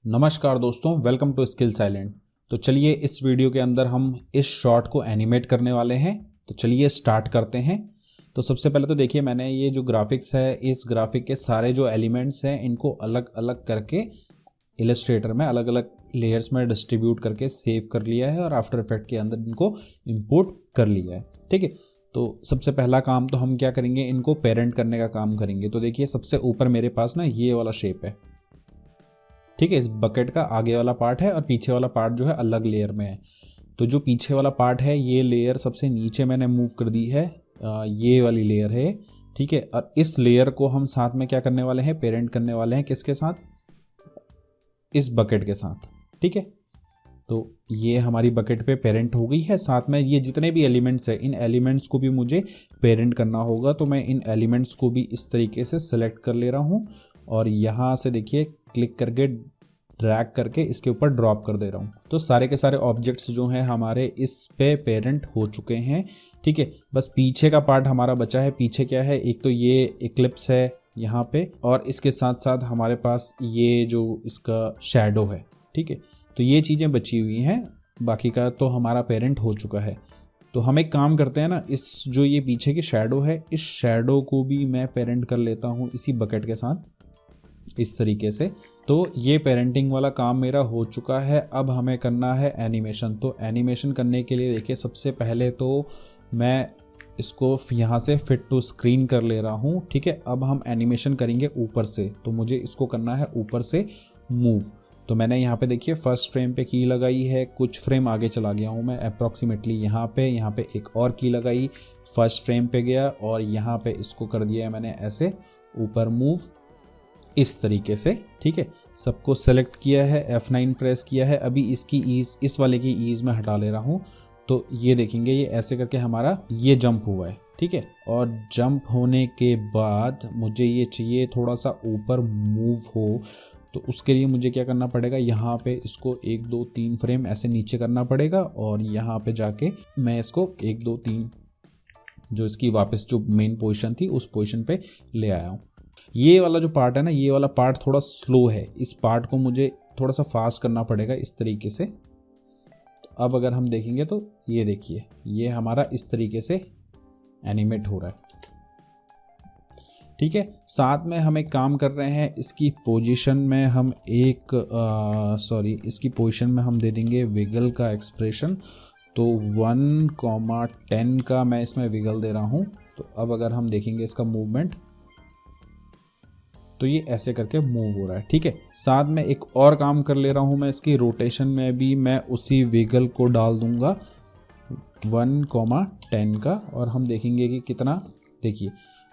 नमस्कार दोस्तों, welcome to skill silent. तो चलिए इस वीडियो के अंदर हम इस शॉट को एनिमेट करने वाले हैं। तो चलिए स्टार्ट करते हैं। तो सबसे पहले तो देखिए, मैंने ये जो ग्राफिक्स है, इस ग्राफिक के सारे जो एलिमेंट्स हैं इनको अलग अलग करके इलस्ट्रेटर में अलग अलग लेयर्स में डिस्ट्रीब्यूट करके सेव कर लिया है और आफ्टर इफेक्ट के अंदर इनको इंपोर्ट कर लिया है। ठीक है, तो सबसे पहला काम तो हम क्या करेंगे, इनको पेरेंट करने का काम करेंगे। तो देखिए सबसे ऊपर मेरे पास ना ये वाला शेप है। ठीक है, इस बकेट का आगे वाला पार्ट है और पीछे वाला पार्ट जो है अलग लेयर में है। तो जो पीछे वाला पार्ट है ये लेयर सबसे नीचे मैंने मूव कर दी है, ये वाली लेयर है। ठीक है, और इस लेयर को हम साथ में क्या करने वाले हैं, पेरेंट करने वाले हैं। किसके साथ? इस बकेट के साथ। ठीक है, तो ये हमारी बकेट पे पेरेंट हो गई है। साथ में ये जितने भी एलिमेंट्स हैं, इन एलिमेंट्स को भी मुझे पेरेंट करना होगा। तो मैं इन एलिमेंट्स को भी इस तरीके से सेलेक्ट कर ले रहा हूँ और यहाँ से देखिए क्लिक करके ड्रैग करके इसके ऊपर ड्रॉप कर दे रहा हूँ। तो सारे के सारे ऑब्जेक्ट्स जो हैं हमारे इस पे पेरेंट हो चुके हैं। ठीक है, बस पीछे का पार्ट हमारा बचा है। पीछे क्या है, एक तो ये इक्लिप्स है यहाँ पे, और इसके साथ साथ हमारे पास ये जो इसका शैडो है। ठीक है, तो ये चीज़ें बची हुई हैं, बाकी का तो हमारा पेरेंट हो चुका है। तो हम एक काम करते हैं ना, इस जो ये पीछे की शैडो है, इस शैडो को भी मैं पेरेंट कर लेता हूँ इसी बकेट के साथ, इस तरीके से। तो ये पेरेंटिंग वाला काम मेरा हो चुका है। अब हमें करना है एनिमेशन। तो एनिमेशन करने के लिए देखिए, सबसे पहले तो मैं इसको यहाँ से फिट टू स्क्रीन कर ले रहा हूँ। ठीक है, अब हम एनिमेशन करेंगे ऊपर से, तो मुझे इसको करना है ऊपर से मूव। तो मैंने यहाँ पे देखिए फर्स्ट फ्रेम पे की लगाई है, कुछ फ्रेम आगे चला गया हूँ मैं अप्रॉक्सीमेटली यहाँ पे एक और की लगाई, फर्स्ट फ्रेम पे गया और यहाँ पे इसको कर दिया है मैंने ऐसे ऊपर मूव, इस तरीके से। ठीक है, सबको सेलेक्ट किया है, F9 प्रेस किया है। अभी इसकी ईज, इस वाले की ईज में हटा ले रहा हूँ। तो ये देखेंगे, ये ऐसे करके हमारा ये जंप हुआ है। ठीक है, और जंप होने के बाद मुझे ये चाहिए थोड़ा सा ऊपर मूव हो। तो उसके लिए मुझे क्या करना पड़ेगा, यहाँ पे इसको 1 2 3 फ्रेम ऐसे नीचे करना पड़ेगा और यहाँ पे जाके मैं इसको 1 2 3 जो इसकी वापस जो मेन पोजीशन थी उस पोजीशन पे ले आया हूँ। ये वाला जो पार्ट है ना, ये वाला पार्ट थोड़ा स्लो है, इस पार्ट को मुझे थोड़ा सा फास्ट करना पड़ेगा इस तरीके से। तो अब अगर हम देखेंगे तो ये देखिए, ये हमारा इस तरीके से एनिमेट हो रहा है। ठीक है, साथ में हम एक काम कर रहे हैं, इसकी पोजीशन में हम इसकी पोजीशन में हम दे देंगे विगल का एक्सप्रेशन। तो 1,10 का मैं इसमें विगल दे रहा हूँ। तो अब अगर हम देखेंगे इसका मूवमेंट, तो ये ऐसे करके मूव हो रहा है। ठीक है, साथ में एक और काम कर ले रहा हूँ मैं, इसकी रोटेशन में भी मैं उसी विगल को डाल दूंगा 1,10 का, और हम देखेंगे कि कितना। देखिए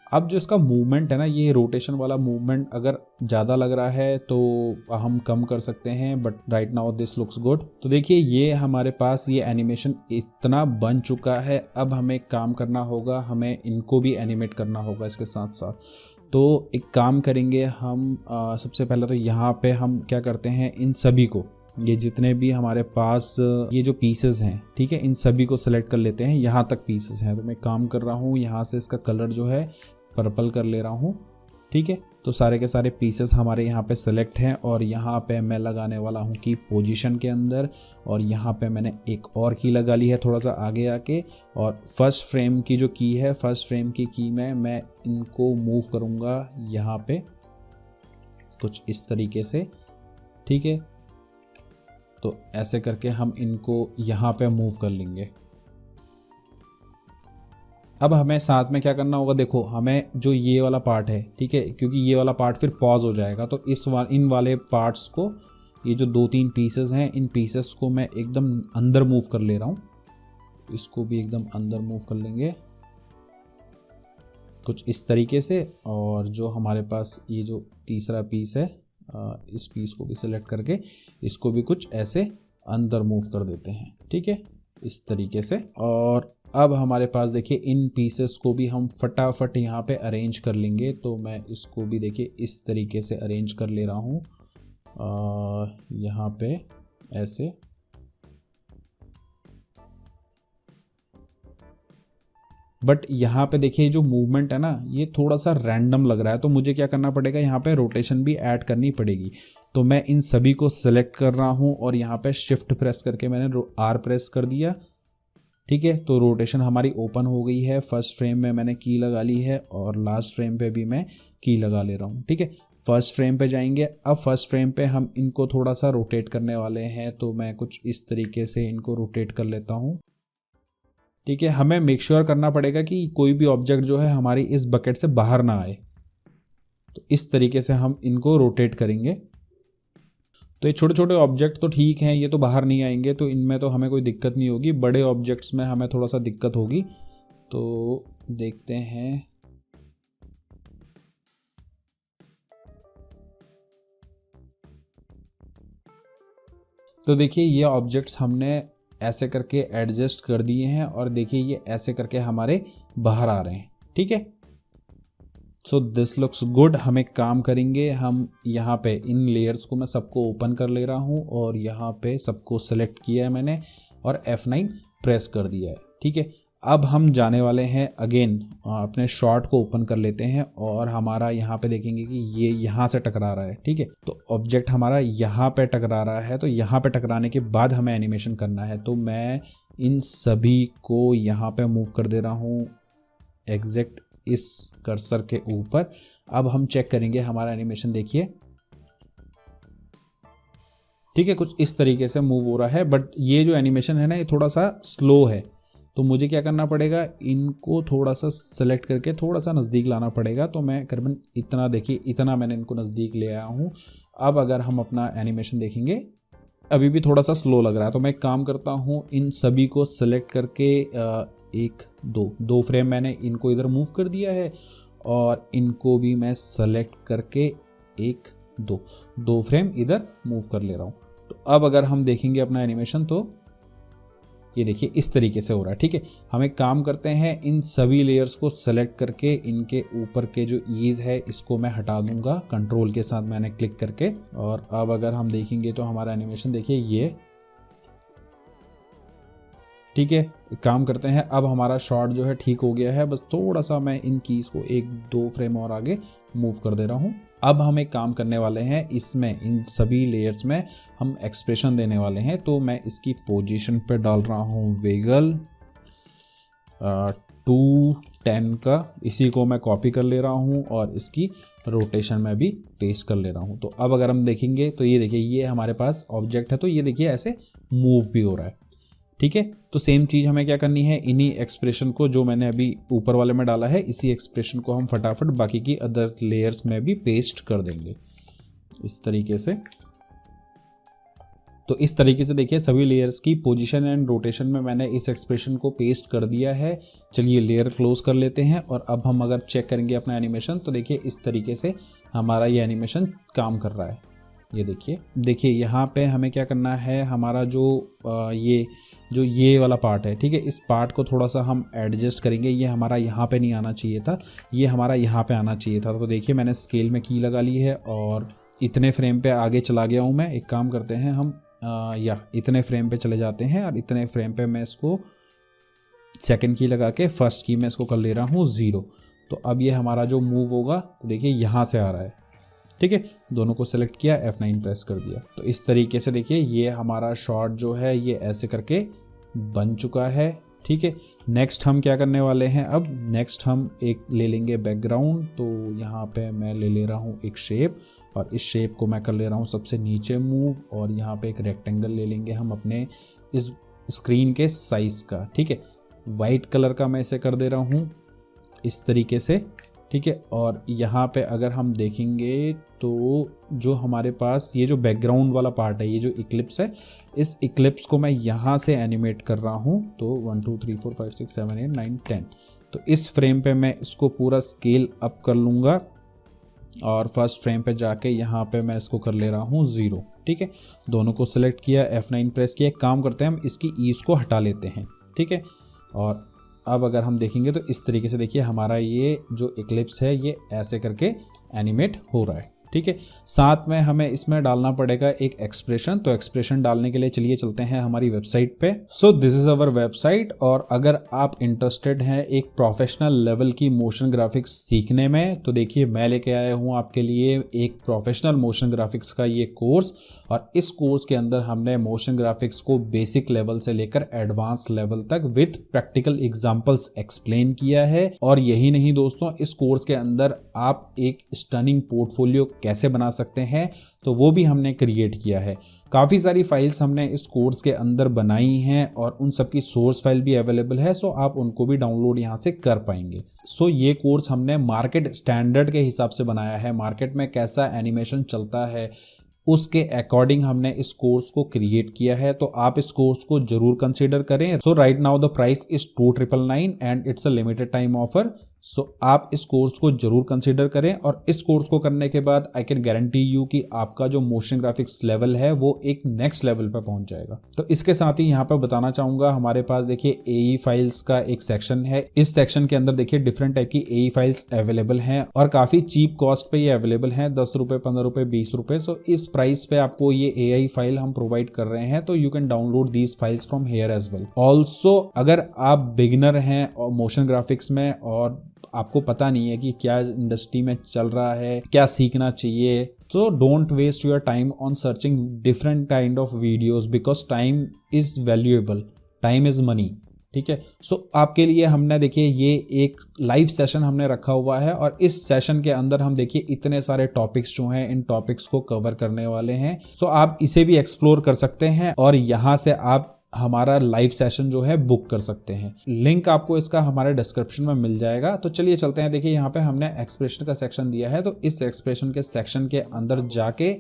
अब जो इसका मूवमेंट है ना, ये रोटेशन वाला मूवमेंट अगर ज़्यादा लग रहा है तो हम कम कर सकते हैं, but right now this looks good. तो देखिए ये हमारे पास ये एनिमेशन इतना बन चुका है। अब हमें काम करना होगा, हमें इनको भी एनिमेट करना होगा इसके साथ साथ। तो एक काम करेंगे हम, सबसे पहले तो यहाँ पे हम क्या करते हैं, इन सभी को, ये जितने भी हमारे पास ये जो पीसेस हैं, ठीक है, इन सभी को सेलेक्ट कर लेते हैं। यहाँ तक पीसेस हैं, तो मैं काम कर रहा हूँ, यहाँ से इसका कलर जो है पर्पल कर ले रहा हूँ। ठीक है, तो सारे के सारे पीसेस हमारे यहाँ पे सेलेक्ट हैं और यहाँ पे मैं लगाने वाला हूँ की पोजीशन के अंदर, और यहाँ पे मैंने एक और की लगा ली है थोड़ा सा आगे आके, और फर्स्ट फ्रेम की जो की है, फर्स्ट फ्रेम की में मैं इनको मूव करूँगा यहाँ पे कुछ इस तरीके से। ठीक है, तो ऐसे करके हम इनको यहाँ पे मूव कर लेंगे। अब हमें साथ में क्या करना होगा, देखो हमें जो ये वाला पार्ट है, ठीक है, क्योंकि ये वाला पार्ट फिर पॉज हो जाएगा, तो इन वाले पार्ट्स को, ये जो 2-3 पीसेस हैं, इन पीसेस को मैं एकदम अंदर मूव कर ले रहा हूँ। इसको भी एकदम अंदर मूव कर लेंगे कुछ इस तरीके से। और जो हमारे पास ये जो तीसरा पीस है, इस पीस को भी सिलेक्ट करके इसको भी कुछ ऐसे अंदर मूव कर देते हैं। ठीक है, इस तरीके से। और अब हमारे पास देखिए इन पीसेस को भी हम फटाफट यहाँ पे अरेंज कर लेंगे। तो मैं इसको भी देखिए इस तरीके से अरेंज कर ले रहा हूँ, यहाँ पे ऐसे। बट यहाँ पे देखिए जो मूवमेंट है ना ये थोड़ा सा रैंडम लग रहा है, तो मुझे क्या करना पड़ेगा, यहाँ पे रोटेशन भी ऐड करनी पड़ेगी। तो मैं इन सभी को सिलेक्ट कर रहा हूँ और यहाँ पे शिफ्ट प्रेस करके मैंने आर प्रेस कर दिया, ठीक है। तो रोटेशन हमारी ओपन हो गई है। फर्स्ट फ्रेम में मैंने की लगा ली है और लास्ट फ्रेम पे भी मैं की लगा ले रहा हूँ, ठीक है। फर्स्ट फ्रेम पे जाएंगे। अब फर्स्ट फ्रेम पे हम इनको थोड़ा सा रोटेट करने वाले हैं, तो मैं कुछ इस तरीके से इनको रोटेट कर लेता हूँ, ठीक है। हमें मेक श्योर करना पड़ेगा कि कोई भी ऑब्जेक्ट जो है हमारी इस बकेट से बाहर ना आए, तो इस तरीके से हम इनको रोटेट करेंगे। तो ये छोटे छोटे ऑब्जेक्ट तो ठीक हैं, ये तो बाहर नहीं आएंगे, तो इनमें तो हमें कोई दिक्कत नहीं होगी। बड़े ऑब्जेक्ट्स में हमें थोड़ा सा दिक्कत होगी, तो देखते हैं। तो देखिए ये ऑब्जेक्ट्स हमने ऐसे करके एडजस्ट कर दिए हैं और देखिए ये ऐसे करके हमारे बाहर आ रहे हैं, ठीक है। So this looks good. हम एक काम करेंगे, हम यहाँ पे इन लेयर्स को मैं सबको ओपन कर ले रहा हूँ और यहाँ पे सबको सेलेक्ट किया है मैंने और F9 प्रेस कर दिया है, ठीक है। अब हम जाने वाले हैं अगेन अपने शॉट को ओपन कर लेते हैं और हमारा यहाँ पे देखेंगे कि ये यहाँ से टकरा रहा है, ठीक है। तो ऑब्जेक्ट हमारा यहाँ पे टकरा रहा है, तो यहाँ पे टकराने के बाद हमें एनिमेशन करना है। तो मैं इन सभी को यहाँ पे मूव कर दे रहा हूँ एग्जैक्ट इस कर्सर के ऊपर। अब हम चेक करेंगे हमारा एनिमेशन, देखिए, ठीक है, कुछ इस तरीके से मूव हो रहा है। बट ये जो एनिमेशन है ना ये थोड़ा सा स्लो है, तो मुझे क्या करना पड़ेगा, इनको थोड़ा सा सेलेक्ट करके थोड़ा सा नज़दीक लाना पड़ेगा। तो मैं करीबन इतना, देखिए इतना मैंने इनको नज़दीक ले आया हूँ। अब अगर हम अपना एनिमेशन देखेंगे अभी भी थोड़ा सा स्लो लग रहा है, तो मैं एक काम करता हूँ, इन सभी को सेलेक्ट करके एक दो फ्रेम मैंने इनको इधर मूव कर दिया है और इनको भी मैं सेलेक्ट करके एक दो फ्रेम इधर मूव कर ले रहा हूँ। तो अब अगर हम देखेंगे अपना एनिमेशन तो ये देखिए इस तरीके से हो रहा है, ठीक है। हम एक काम करते हैं, इन सभी लेयर्स को सेलेक्ट करके इनके ऊपर के जो ईज है इसको मैं हटा दूंगा कंट्रोल के साथ मैंने क्लिक करके। और अब अगर हम देखेंगे तो हमारा एनिमेशन देखिए ये, ठीक है। एक काम करते हैं, अब हमारा शॉट जो है ठीक हो गया है, बस थोड़ा सा मैं इन कीज को 1-2 फ्रेम और आगे मूव कर दे रहा हूँ। अब हम एक काम करने वाले हैं, इसमें इन सभी लेयर्स में हम एक्सप्रेशन देने वाले हैं। तो मैं इसकी पोजीशन पे डाल रहा हूँ वेगल 210 का, इसी को मैं कॉपी कर ले रहा हूँ और इसकी रोटेशन में भी पेस्ट कर ले रहा हूँ। तो अब अगर हम देखेंगे तो ये देखिए ये हमारे पास ऑब्जेक्ट है, तो ये देखिए ऐसे मूव भी हो रहा है, ठीक है। तो सेम चीज़ हमें क्या करनी है, इन्हीं एक्सप्रेशन को जो मैंने अभी ऊपर वाले में डाला है, इसी एक्सप्रेशन को हम फटाफट बाकी की अदर लेयर्स में भी पेस्ट कर देंगे इस तरीके से। तो इस तरीके से देखिए सभी लेयर्स की पोजीशन एंड रोटेशन में मैंने इस एक्सप्रेशन को पेस्ट कर दिया है। चलिए लेयर क्लोज कर लेते हैं और अब हम अगर चेक करेंगे अपना एनिमेशन तो देखिए इस तरीके से हमारा ये एनिमेशन काम कर रहा है। ये देखिए यहाँ पे हमें क्या करना है, हमारा जो ये वाला पार्ट है, ठीक है, इस पार्ट को थोड़ा सा हम एडजस्ट करेंगे। ये हमारा यहाँ पे नहीं आना चाहिए था, ये हमारा यहाँ पे आना चाहिए था। तो देखिए मैंने स्केल में की लगा ली है और इतने फ्रेम पे आगे चला गया हूँ मैं। एक काम करते हैं हम इतने फ्रेम पे चले जाते हैं और इतने फ्रेम पे मैं इसको सेकंड की लगा के फर्स्ट की में इसको कर ले रहा हूँ 0। तो अब ये हमारा जो मूव होगा तो देखिए यहाँ से आ रहा है, ठीक है। दोनों को सेलेक्ट किया, F9 प्रेस कर दिया। तो इस तरीके से देखिए ये हमारा शॉट जो है ये ऐसे करके बन चुका है, ठीक है। नेक्स्ट हम क्या करने वाले हैं, अब नेक्स्ट हम एक ले लेंगे बैकग्राउंड। तो यहाँ पे मैं ले रहा हूँ एक शेप और इस शेप को मैं कर ले रहा हूँ सबसे नीचे मूव और यहाँ पे एक रेक्टेंगल ले लेंगे हम अपने इस स्क्रीन के साइज का, ठीक है। वाइट कलर का मैं इसे कर दे रहा हूँ इस तरीके से, ठीक है। और यहाँ पे अगर हम देखेंगे तो जो हमारे पास ये जो बैकग्राउंड वाला पार्ट है, ये जो इक्लिप्स है, इस इक्लिप्स को मैं यहाँ से एनिमेट कर रहा हूँ। तो 1 2 3 4 5 6 7 8 9 10, तो इस फ्रेम पे मैं इसको पूरा स्केल अप कर लूँगा और फर्स्ट फ्रेम पे जाके यहाँ पे मैं इसको कर ले रहा हूँ 0, ठीक है। दोनों को सिलेक्ट किया, F9 प्रेस किया। एक काम करते हैं हम इसकी ईज को हटा लेते हैं, ठीक है। और अब अगर हम देखेंगे तो इस तरीके से देखिए हमारा ये जो इक्लिप्स है ये ऐसे करके एनिमेट हो रहा है, ठीक है। साथ में हमें इसमें डालना पड़ेगा एक एक्सप्रेशन। तो एक्सप्रेशन डालने के लिए चलिए चलते हैं हमारी वेबसाइट पे। So this is our website. और अगर आप इंटरेस्टेड हैं एक प्रोफेशनल लेवल की मोशन ग्राफिक्स सीखने में, तो देखिए मैं लेके आया हूँ आपके लिए एक प्रोफेशनल मोशन ग्राफिक्स का ये कोर्स। और इस कोर्स के अंदर हमने मोशन ग्राफिक्स को बेसिक लेवल से लेकर एडवांस लेवल तक विथ प्रैक्टिकल एग्जांपल्स एक्सप्लेन किया है। और यही नहीं दोस्तों, इस कोर्स के अंदर आप एक स्टनिंग पोर्टफोलियो कैसे बना सकते हैं तो वो भी हमने क्रिएट किया है। काफ़ी सारी फाइल्स हमने इस कोर्स के अंदर बनाई हैं और उन सब की सोर्स फाइल भी अवेलेबल है, सो आप उनको भी डाउनलोड यहाँ से कर पाएंगे। सो ये कोर्स हमने मार्केट स्टैंडर्ड के हिसाब से बनाया है। मार्केट में कैसा एनिमेशन चलता है उसके अकॉर्डिंग हमने इस कोर्स को क्रिएट किया है। तो आप इस कोर्स को जरूर कंसीडर करें। So right now the price is 2999 and it's a limited time offer. So आप इस कोर्स को जरूर कंसीडर करें। और इस कोर्स को करने के बाद आई कैन गारंटी यू कि आपका जो मोशन ग्राफिक्स लेवल है वो एक नेक्स्ट लेवल पर पहुंच जाएगा। तो इसके साथ ही यहाँ पर बताना चाहूंगा, हमारे पास देखिए AE फाइल्स का एक सेक्शन है। इस सेक्शन के अंदर देखिए डिफरेंट टाइप की AE फाइल्स अवेलेबल हैं और काफी चीप कॉस्ट पे ये अवेलेबल हैं, 10 रुपए, 15 रुपए, 20 रुपए। सो इस प्राइस पे आपको ये AI फाइल हम प्रोवाइड कर रहे हैं। तो you can download these files from here as well. Also अगर आप बिगिनर हैं और मोशन ग्राफिक्स में और आपको पता नहीं है कि क्या इंडस्ट्री में चल रहा है, क्या सीखना चाहिए, तो don't waste your time on searching different kind of videos because time is valuable, time is money. ठीक है। सो आपके लिए हमने देखिए ये एक लाइव सेशन हमने रखा हुआ है और इस सेशन के अंदर हम देखिए इतने सारे टॉपिक्स जो हैं इन टॉपिक्स को कवर करने वाले हैं। सो आप इसे भी एक्सप्लोर कर सकते हैं और यहाँ से आप हमारा लाइव सेशन जो है बुक कर सकते हैं। लिंक आपको इसका हमारे डिस्क्रिप्शन में मिल जाएगा। तो चलिए चलते हैं। देखिए यहाँ पे हमने एक्सप्रेशन का सेक्शन दिया है, तो इस एक्सप्रेशन के सेक्शन के अंदर जाके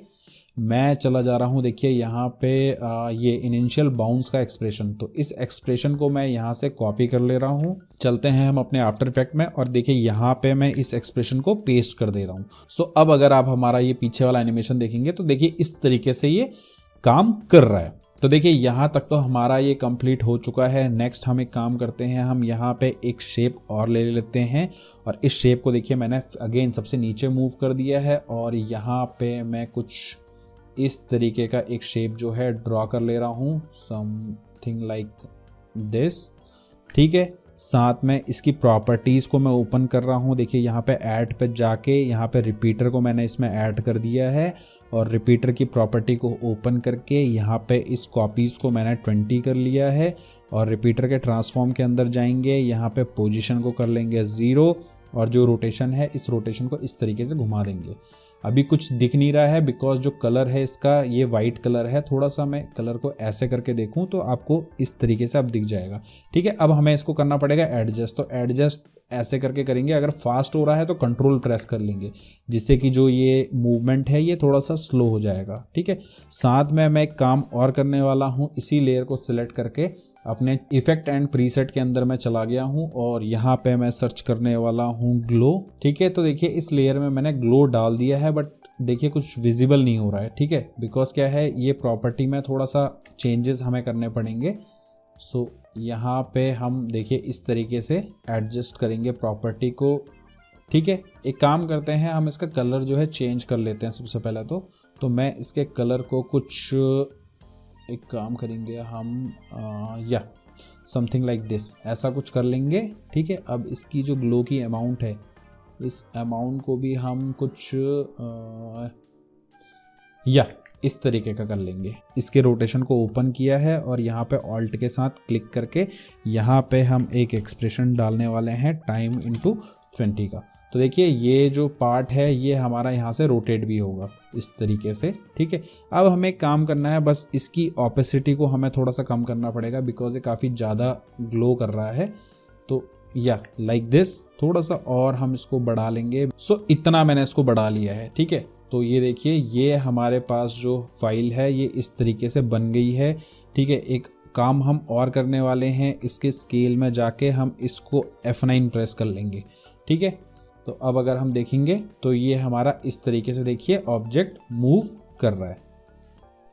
मैं चला जा रहा हूँ। देखिए यहाँ पे ये इनिशियल बाउंस का एक्सप्रेशन, तो इस एक्सप्रेशन को मैं यहाँ से कॉपी कर ले रहा हूँ। चलते हैं हम अपने आफ्टर इफेक्ट में और देखिए यहाँ पे मैं इस एक्सप्रेशन को पेस्ट कर दे रहा हूँ। सो अब अगर आप हमारा ये पीछे वाला एनिमेशन देखेंगे तो देखिए इस तरीके से ये काम कर रहा है। तो देखिए यहाँ तक तो हमारा ये कंप्लीट हो चुका है। नेक्स्ट हम एक काम करते हैं, हम यहाँ पे एक शेप और ले लेते हैं और इस शेप को देखिए मैंने अगेन सबसे नीचे मूव कर दिया है और यहाँ पे मैं कुछ इस तरीके का एक शेप जो है ड्रॉ कर ले रहा हूँ, समथिंग लाइक दिस। ठीक है। साथ में इसकी प्रॉपर्टीज़ को मैं ओपन कर रहा हूँ। देखिए यहाँ पे ऐड पे जाके यहाँ पे रिपीटर को मैंने इसमें ऐड कर दिया है और रिपीटर की प्रॉपर्टी को ओपन करके यहाँ पे इस कॉपीज़ को मैंने 20 कर लिया है और रिपीटर के ट्रांसफॉर्म के अंदर जाएंगे, यहाँ पे पोजीशन को कर लेंगे 0 और जो रोटेशन है इस रोटेशन को इस तरीके से घुमा देंगे। अभी कुछ दिख नहीं रहा है बिकॉज जो कलर है इसका ये वाइट कलर है। थोड़ा सा मैं कलर को ऐसे करके देखूं तो आपको इस तरीके से अब दिख जाएगा। ठीक है। अब हमें इसको करना पड़ेगा एडजस्ट। तो एडजस्ट ऐसे करके करेंगे। अगर फास्ट हो रहा है तो कंट्रोल प्रेस कर लेंगे जिससे कि जो ये मूवमेंट है ये थोड़ा सा स्लो हो जाएगा। ठीक है। साथ में मैं एक काम और करने वाला हूँ, इसी लेयर को सिलेक्ट करके अपने इफेक्ट एंड प्रीसेट के अंदर मैं चला गया हूँ और यहाँ पे मैं सर्च करने वाला हूँ ग्लो। ठीक है। तो देखिए इस लेयर में मैंने ग्लो डाल दिया है बट देखिए कुछ विजिबल नहीं हो रहा है। ठीक है। बिकॉज क्या है, ये प्रॉपर्टी में थोड़ा सा चेंजेस हमें करने पड़ेंगे। सो यहाँ पे हम देखिए इस तरीके से एडजस्ट करेंगे प्रॉपर्टी को। ठीक है। एक काम करते हैं, हम इसका कलर जो है चेंज कर लेते हैं सबसे पहले तो मैं इसके कलर को कुछ एक काम करेंगे हम या समथिंग लाइक दिस, ऐसा कुछ कर लेंगे। ठीक है। अब इसकी जो ग्लो की अमाउंट है इस अमाउंट को भी हम कुछ या इस तरीके का कर लेंगे। इसके रोटेशन को ओपन किया है और यहाँ पे ऑल्ट के साथ क्लिक करके यहाँ पे हम एक एक्सप्रेशन डालने वाले हैं टाइम इंटू 20 का। तो देखिए ये जो पार्ट है ये हमारा यहाँ से रोटेट भी होगा इस तरीके से। ठीक है। अब हमें काम करना है, बस इसकी ऑपेसिटी को हमें थोड़ा सा कम करना पड़ेगा बिकॉज ये काफ़ी ज़्यादा ग्लो कर रहा है। तो या लाइक दिस, थोड़ा सा और हम इसको बढ़ा लेंगे। सो इतना मैंने इसको बढ़ा लिया है। ठीक है। तो ये देखिए ये हमारे पास जो फाइल है ये इस तरीके से बन गई है। ठीक है। एक काम हम और करने वाले हैं, इसके स्केल में जाके हम इसको F9 प्रेस कर लेंगे। ठीक है। तो अब अगर हम देखेंगे तो ये हमारा इस तरीके से देखिए ऑब्जेक्ट मूव कर रहा है।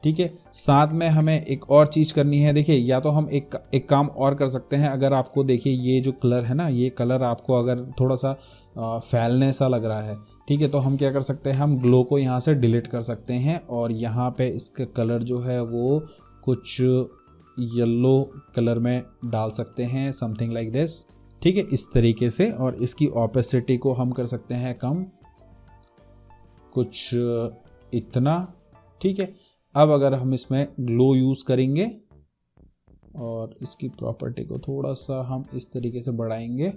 ठीक है। साथ में हमें एक और चीज़ करनी है। देखिए या तो हम एक काम और कर सकते हैं। अगर आपको देखिए ये जो कलर है ना, ये कलर आपको अगर थोड़ा सा फैलने सा लग रहा है, ठीक है। तो हम क्या कर सकते हैं, हम ग्लो को यहाँ से डिलीट कर सकते हैं और यहाँ पे इसका कलर जो है वो कुछ येलो कलर में डाल सकते हैं, समथिंग लाइक दिस। ठीक है, इस तरीके से। और इसकी ओपेसिटी को हम कर सकते हैं कम, कुछ इतना। ठीक है, अब अगर हम इसमें ग्लो यूज़ करेंगे और इसकी प्रॉपर्टी को थोड़ा सा हम इस तरीके से बढ़ाएंगे।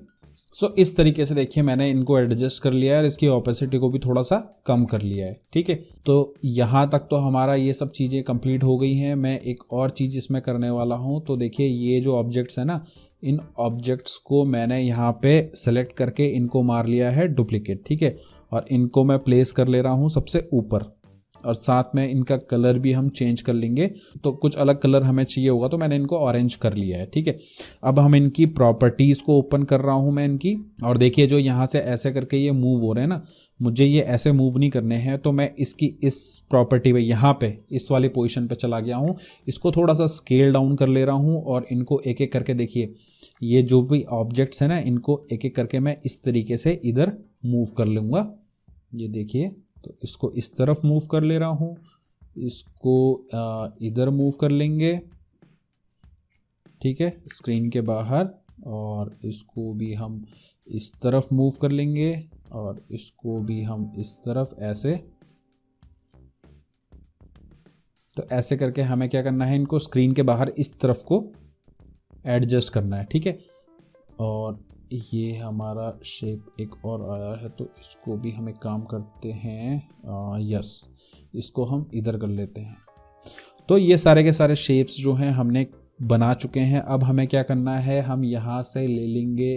सो इस तरीके से देखिए मैंने इनको एडजस्ट कर लिया है और इसकी ओपेसिटी को भी थोड़ा सा कम कर लिया है। ठीक है, तो यहाँ तक तो हमारा ये सब चीज़ें कंप्लीट हो गई हैं। मैं एक और चीज़ इसमें करने वाला हूँ। तो देखिए ये जो ऑब्जेक्ट्स है ना, इन ऑब्जेक्ट्स को मैंने यहाँ पे सेलेक्ट करके इनको मार लिया है डुप्लीकेट। ठीक है, और इनको मैं प्लेस कर ले रहा हूँ सबसे ऊपर और साथ में इनका कलर भी हम चेंज कर लेंगे। तो कुछ अलग कलर हमें चाहिए होगा तो मैंने इनको ऑरेंज कर लिया है। ठीक है, अब हम इनकी प्रॉपर्टीज़ को ओपन कर रहा हूँ मैं इनकी। और देखिए जो यहाँ से ऐसे करके ये मूव हो रहे हैं ना, मुझे ये ऐसे मूव नहीं करने हैं। तो मैं इसकी इस प्रॉपर्टी पे यहाँ पे इस वाली पोजीशन पे चला गया हूँ। इसको थोड़ा सा स्केल डाउन कर ले रहा हूँ और इनको एक एक करके देखिए ये जो भी ऑब्जेक्ट्स हैं ना, इनको एक एक करके मैं इस तरीके से इधर मूव कर लूँगा। ये देखिए, तो इसको इस तरफ मूव कर ले रहा हूँ, इसको इधर मूव कर लेंगे। ठीक है, स्क्रीन के बाहर। और इसको भी हम इस तरफ मूव कर लेंगे और इसको भी हम इस तरफ ऐसे। तो ऐसे करके हमें क्या करना है, इनको स्क्रीन के बाहर इस तरफ को एडजस्ट करना है। ठीक है, और ये हमारा शेप एक और आया है तो इसको भी हम एक काम करते हैं, यस, इसको हम इधर कर लेते हैं। तो ये सारे के सारे शेप्स जो हैं हमने बना चुके हैं। अब हमें क्या करना है, हम यहाँ से ले लेंगे,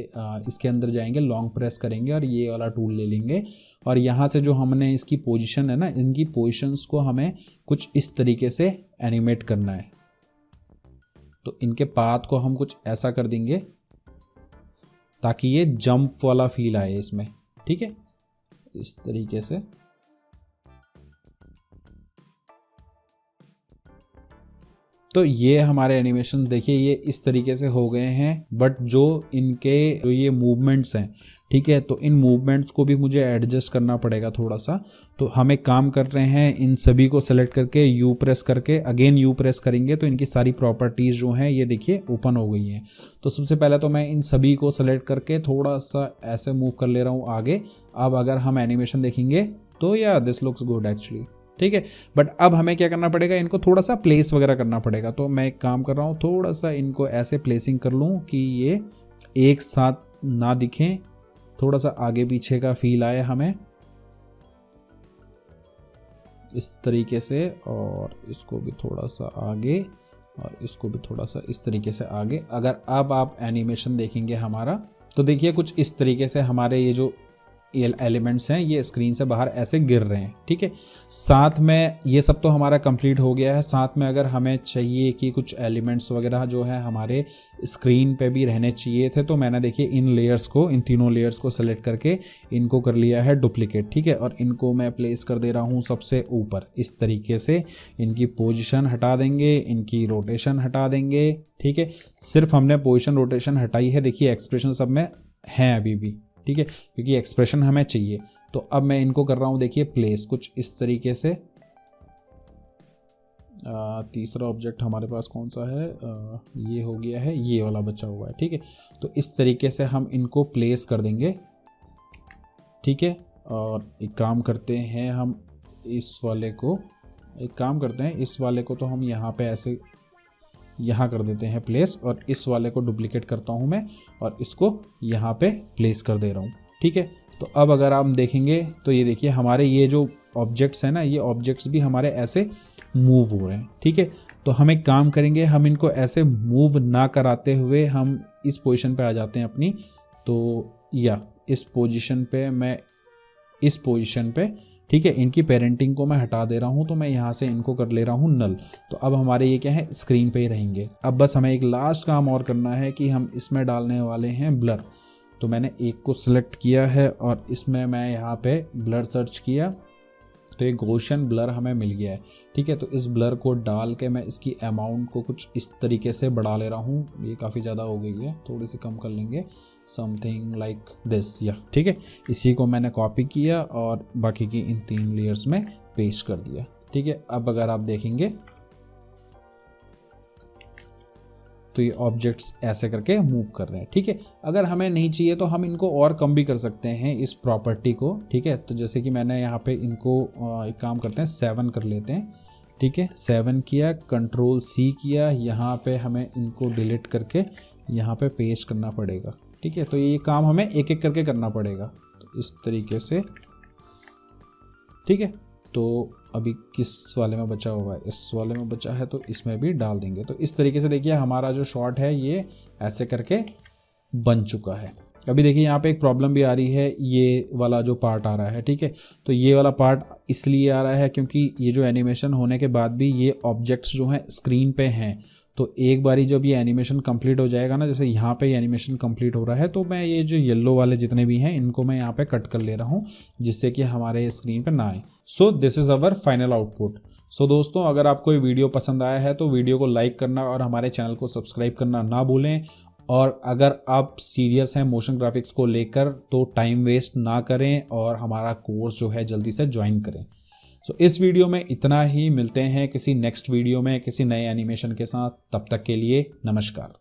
इसके अंदर जाएंगे, लॉन्ग प्रेस करेंगे और ये वाला टूल ले लेंगे। और यहाँ से जो हमने इसकी पोजीशन है ना, इनकी पोजीशंस को हमें कुछ इस तरीके से एनिमेट करना है। तो इनके पाथ को हम कुछ ऐसा कर देंगे ताकि ये जंप वाला फील आए इसमें। ठीक है, इस तरीके से। तो ये हमारे एनिमेशन देखिए ये इस तरीके से हो गए हैं। बट जो इनके जो ये मूवमेंट्स हैं, ठीक है, तो इन मूवमेंट्स को भी मुझे एडजस्ट करना पड़ेगा थोड़ा सा। तो हम एक काम कर रहे हैं, इन सभी को सेलेक्ट करके यू प्रेस करके अगेन यू प्रेस करेंगे तो इनकी सारी प्रॉपर्टीज़ जो हैं ये देखिए ओपन हो गई हैं। तो सबसे पहले तो मैं इन सभी को सेलेक्ट करके थोड़ा सा ऐसे मूव कर ले रहा हूँ आगे। अब अगर हम एनिमेशन देखेंगे तो या दिस लुक्स गुड एक्चुअली। ठीक है, बट अब हमें क्या करना पड़ेगा, इनको थोड़ा सा प्लेस वगैरह करना पड़ेगा। तो मैं एक काम कर रहा हूँ, थोड़ा सा इनको ऐसे प्लेसिंग कर लूँ कि ये एक साथ ना दिखें, थोड़ा सा आगे पीछे का फील आए हमें इस तरीके से। और इसको भी थोड़ा सा आगे और इसको भी थोड़ा सा इस तरीके से आगे। अगर अब आप एनिमेशन देखेंगे हमारा तो देखिए कुछ इस तरीके से हमारे ये जो एलिमेंट्स हैं ये स्क्रीन से बाहर ऐसे गिर रहे हैं। ठीक है, साथ में ये सब तो हमारा कंप्लीट हो गया है। साथ में अगर हमें चाहिए कि कुछ एलिमेंट्स वगैरह जो है हमारे स्क्रीन पे भी रहने चाहिए थे, तो मैंने देखिए इन लेयर्स को, इन तीनों लेयर्स को सेलेक्ट करके इनको कर लिया है डुप्लीकेट। ठीक है, और इनको मैं प्लेस कर दे रहा हूँ सबसे ऊपर इस तरीके से। इनकी पोजिशन हटा देंगे, इनकी रोटेशन हटा देंगे। ठीक है, सिर्फ हमने पोजिशन रोटेशन हटाई है। देखिए एक्सप्रेशन सब में हैं अभी भी। ठीक है, क्योंकि एक्सप्रेशन हमें चाहिए। तो अब मैं इनको कर रहा हूं देखिए प्लेस कुछ इस तरीके से। तीसरा ऑब्जेक्ट हमारे पास कौन सा है, ये हो गया है, ये वाला बचा हुआ है। ठीक है, तो इस तरीके से हम इनको प्लेस कर देंगे। ठीक है, और एक काम करते हैं, हम इस वाले को इस वाले को तो हम यहाँ पे ऐसे यहाँ कर देते हैं प्लेस, और इस वाले को डुप्लीकेट करता हूँ मैं और इसको यहाँ पे प्लेस कर दे रहा हूँ। ठीक है, तो अब अगर आप देखेंगे तो ये देखिए हमारे ये जो ऑब्जेक्ट्स हैं ना, ये ऑब्जेक्ट्स भी हमारे ऐसे मूव हो रहे हैं। ठीक है, तो हम एक काम करेंगे, हम इनको ऐसे मूव ना कराते हुए हम इस पोजीशन पे आ जाते हैं अपनी। तो या इस पोजीशन पे मैं इस पोजीशन पे, ठीक है, इनकी पेरेंटिंग को मैं हटा दे रहा हूँ। तो मैं यहाँ से इनको कर ले रहा हूँ नल। तो अब हमारे ये क्या है, स्क्रीन पे ही रहेंगे। अब बस हमें एक लास्ट काम और करना है कि हम इसमें डालने वाले हैं ब्लर। तो मैंने एक को सिलेक्ट किया है और इसमें मैं यहाँ पे ब्लर सर्च किया तो ये गॉसियन ब्लर हमें मिल गया है। ठीक है, तो इस ब्लर को डाल के मैं इसकी अमाउंट को कुछ इस तरीके से बढ़ा ले रहा हूँ। ये काफ़ी ज़्यादा हो गई है, थोड़ी सी कम कर लेंगे, समथिंग लाइक दिस। या ठीक है, इसी को मैंने कॉपी किया और बाकी की इन 3 लेयर्स में पेस्ट कर दिया। ठीक है, अब अगर आप देखेंगे तो ये ऑब्जेक्ट्स ऐसे करके मूव कर रहे हैं। ठीक है, अगर हमें नहीं चाहिए तो हम इनको और कम भी कर सकते हैं इस प्रॉपर्टी को। ठीक है, तो जैसे कि मैंने यहाँ पे इनको एक काम करते हैं 7 कर लेते हैं। ठीक है, 7 किया, कंट्रोल C किया, यहाँ पे हमें इनको डिलीट करके यहाँ पे पेस्ट करना पड़ेगा। ठीक है, तो ये काम हमें एक एक करके करना पड़ेगा, तो इस तरीके से। ठीक है, तो अभी किस वाले में बचा हुआ है, इस वाले में बचा है, तो इसमें भी डाल देंगे। तो इस तरीके से देखिए हमारा जो शॉट है ये ऐसे करके बन चुका है। अभी देखिए यहाँ पे एक प्रॉब्लम भी आ रही है, ये वाला जो पार्ट आ रहा है। ठीक है, तो ये वाला पार्ट इसलिए आ रहा है क्योंकि ये जो एनिमेशन होने के बाद भी ये ऑब्जेक्ट्स जो हैं स्क्रीन पे हैं। तो एक बारी जब ये एनिमेशन कंप्लीट हो जाएगा ना, जैसे यहाँ पे एनिमेशन कंप्लीट हो रहा है, तो मैं ये जो येलो वाले जितने भी हैं इनको मैं यहाँ पे कट कर ले रहा हूँ, जिससे कि हमारे स्क्रीन पे ना आए। So this is our final output. So दोस्तों, अगर आपको ये वीडियो पसंद आया है तो वीडियो को लाइक करना और हमारे चैनल को सब्सक्राइब करना ना भूलें। और अगर आप सीरियस हैं मोशन ग्राफिक्स को लेकर तो टाइम वेस्ट ना करें और हमारा कोर्स जो है जल्दी से ज्वाइन करें। सो इस वीडियो में इतना ही, मिलते हैं किसी नेक्स्ट वीडियो में किसी नए एनिमेशन के साथ। तब तक के लिए नमस्कार।